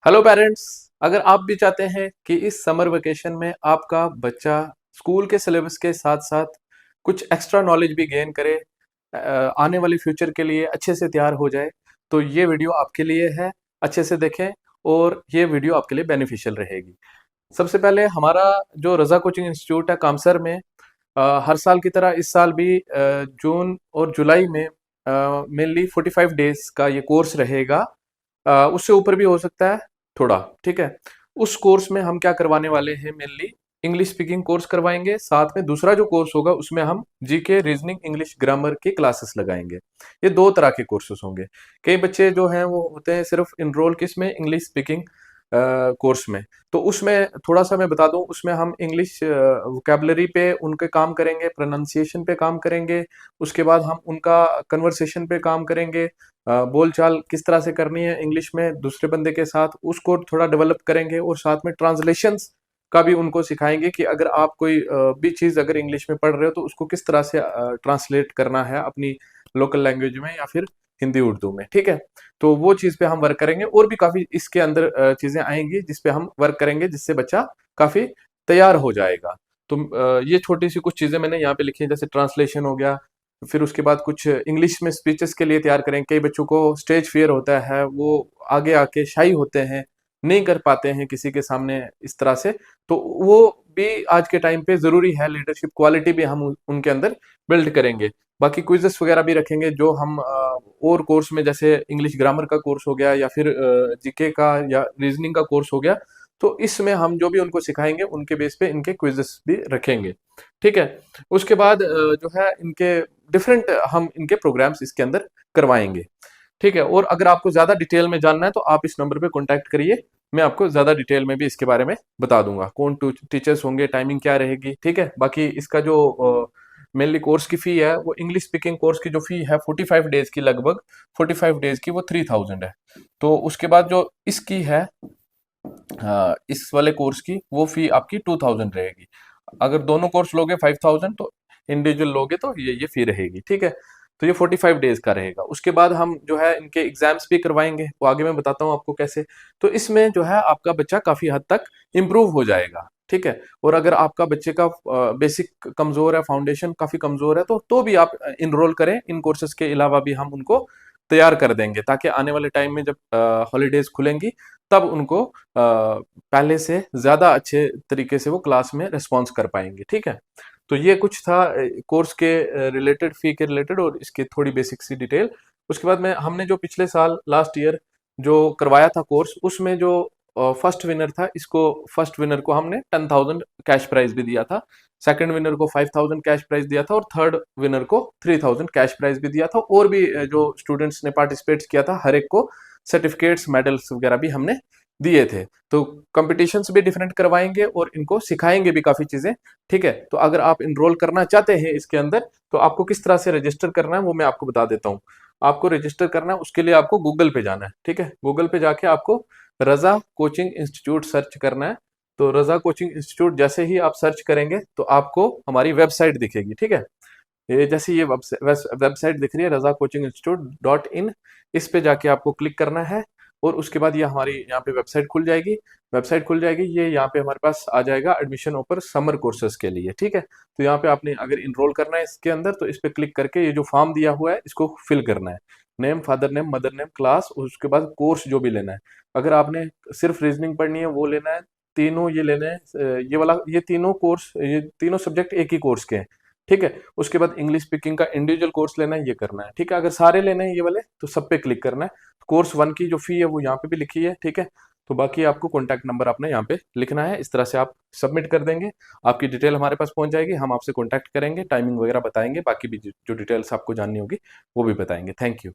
Hello parents. अगर आप भी चाहते हैं कि इस समर वेकेशन में आपका बच्चा स्कूल के सिलेबस के साथ साथ कुछ एक्स्ट्रा नॉलेज भी गेन करे, आने वाली फ्यूचर के लिए अच्छे से तैयार हो जाए, तो ये वीडियो आपके लिए है। अच्छे से देखें और ये वीडियो आपके लिए बेनिफिशियल रहेगी। सबसे पहले हमारा जो रज़ा कोचिंग इंस्टीट्यूट है कामसर में, हर साल की तरह इस साल भी जून और जुलाई में मेनली 45 डेज का ये कोर्स रहेगा। उससे ऊपर भी हो सकता है थोड़ा, ठीक है। उस कोर्स में हम क्या करवाने वाले हैं, मेनली इंग्लिश स्पीकिंग कोर्स करवाएंगे। साथ में दूसरा जो कोर्स होगा उसमें हम जीके, रीजनिंग, इंग्लिश ग्रामर की क्लासेस लगाएंगे। ये दो तरह के कोर्सेज होंगे। कई बच्चे जो हैं वो होते हैं सिर्फ इनरोल किस में, इंग्लिश स्पीकिंग कोर्स में। तो उसमें थोड़ा सा मैं बता दूं, उसमें हम इंग्लिश वोकेबलरी पे उनके काम करेंगे, प्रोनाउंसिएशन पे काम करेंगे। उसके बाद हम उनका कन्वर्सेशन पे काम करेंगे, बोलचाल किस तरह से करनी है इंग्लिश में दूसरे बंदे के साथ, उसको थोड़ा डेवलप करेंगे। और साथ में ट्रांसलेशंस का भी उनको सिखाएंगे कि अगर आप कोई भी चीज़ अगर इंग्लिश में पढ़ रहे हो तो उसको किस तरह से ट्रांसलेट करना है अपनी लोकल लैंग्वेज में या फिर हिंदी उर्दू में, ठीक है। तो वो चीज़ पे हम वर्क करेंगे। और भी काफ़ी इसके अंदर चीज़ें आएंगी जिस पे हम वर्क करेंगे, जिससे बच्चा काफ़ी तैयार हो जाएगा। तो ये छोटी सी कुछ चीज़ें मैंने यहाँ पे लिखी हैं, जैसे ट्रांसलेशन हो गया। फिर उसके बाद कुछ इंग्लिश में स्पीचेस के लिए तैयार करें। कई बच्चों को स्टेज फियर होता है, वो आगे आके शाई होते हैं, नहीं कर पाते हैं किसी के सामने इस तरह से। तो वो भी आज के टाइम पे ज़रूरी है, लीडरशिप क्वालिटी भी हम उनके अंदर बिल्ड करेंगे। बाकी क्विज़ेस वगैरह भी रखेंगे जो हम और कोर्स में, जैसे इंग्लिश ग्रामर का कोर्स हो गया या फिर जीके का या रीजनिंग का कोर्स हो गया। तो इसमें हम जो भी उनको सिखाएंगे उनके बेस पे इनके क्विज़ेस भी रखेंगे, ठीक है। उसके बाद जो है इनके डिफरेंट हम इनके प्रोग्राम्स इसके अंदर करवाएंगे, ठीक है। और अगर आपको ज़्यादा डिटेल में जानना है तो आप इस नंबर पे कॉन्टैक्ट करिए, मैं आपको ज़्यादा डिटेल में भी इसके बारे में बता दूंगा, कौन टीचर्स होंगे, टाइमिंग क्या रहेगी, ठीक है। बाकी इसका जो मेनली कोर्स की फ़ी है, वो इंग्लिश स्पीकिंग कोर्स की जो फ़ी है 45 डेज़ की, लगभग 45 डेज़ की, वो 3000 है। तो उसके बाद जो इसकी है, इस वाले कोर्स की वो फ़ी आपकी 2000 रहेगी। अगर दोनों कोर्स लोगे 5000, तो इंडिविजुअल लोगे तो ये फ़ी रहेगी, ठीक है। तो ये 45 डेज का रहेगा। उसके बाद हम जो है इनके एग्जाम्स भी करवाएंगे, वो आगे मैं बताता हूँ आपको कैसे। तो इसमें जो है आपका बच्चा काफ़ी हद तक इम्प्रूव हो जाएगा, ठीक है। और अगर आपका बच्चे का बेसिक कमज़ोर है, फाउंडेशन काफ़ी कमज़ोर है, तो भी आप इनरोल करें। इन कोर्सेज के अलावा भी हम उनको तैयार कर देंगे, ताकि आने वाले टाइम में जब हॉलीडेज खुलेंगी तब उनको पहले से ज़्यादा अच्छे तरीके से वो क्लास में रिस्पॉन्स कर पाएंगे, ठीक है। तो ये कुछ था कोर्स के रिलेटेड, फ़ी के रिलेटेड, और इसकी थोड़ी बेसिक सी डिटेल। उसके बाद में हमने जो पिछले साल लास्ट ईयर जो करवाया था कोर्स, उसमें जो फर्स्ट विनर था, इसको फर्स्ट विनर को हमने 10,000 कैश प्राइज भी दिया था, सेकंड विनर को 5,000 कैश प्राइज दिया था, और थर्ड विनर को 3,000 कैश प्राइज भी दिया था। और भी जो स्टूडेंट्स ने पार्टिसिपेट किया था, हर एक को सर्टिफिकेट्स, मेडल्स वगैरह भी हमने दिए थे। तो कॉम्पिटिशन्स भी डिफरेंट करवाएंगे और इनको सिखाएंगे भी काफ़ी चीज़ें, ठीक है। तो अगर आप इनरोल करना चाहते हैं इसके अंदर, तो आपको किस तरह से रजिस्टर करना है वो मैं आपको बता देता हूँ। आपको रजिस्टर करना है, उसके लिए आपको गूगल पे जाना है, ठीक है। गूगल पे जाके आपको रज़ा कोचिंग इंस्टीट्यूट सर्च करना है। तो रज़ा कोचिंग इंस्टीट्यूट जैसे ही आप सर्च करेंगे तो आपको हमारी वेबसाइट दिखेगी, ठीक है। ये जैसे ये वेबसाइट दिख रही है, रज़ा कोचिंग इंस्टीट्यूट .in, इस पे जाके आपको क्लिक करना है। और उसके बाद ये हमारी यहाँ पे वेबसाइट खुल जाएगी। वेबसाइट खुल जाएगी, ये यहाँ पे हमारे पास आ जाएगा एडमिशन ऑफर समर कोर्सेज के लिए, ठीक है। तो यहाँ पे आपने अगर इनरोल करना है इसके अंदर, तो इस पे क्लिक करके ये जो फॉर्म दिया हुआ है इसको फिल करना है। Name, father name, mother name, class, और उसके बाद कोर्स जो भी लेना है। अगर आपने सिर्फ रीजनिंग पढ़नी है वो लेना है, तीनों ये लेने हैं, ये वाला, ये तीनों कोर्स, ये तीनों सब्जेक्ट एक ही कोर्स के हैं, ठीक है। उसके बाद इंग्लिश स्पीकिंग का इंडिविजुअल कोर्स लेना है, ये करना है, ठीक है। अगर सारे लेने हैं ये वाले, तो सब पे क्लिक करना है। कोर्स 1 की जो फी है वो यहाँ पे भी लिखी है, ठीक है। तो बाकी आपको कॉन्टैक्ट नंबर अपना यहाँ पे लिखना है। इस तरह से आप सबमिट कर देंगे, आपकी डिटेल हमारे पास पहुंच जाएगी, हम आपसे कॉन्टैक्ट करेंगे, टाइमिंग वगैरह बताएंगे, बाकी भी जो डिटेल्स आपको जाननी होगी वो भी बताएंगे। Thank you.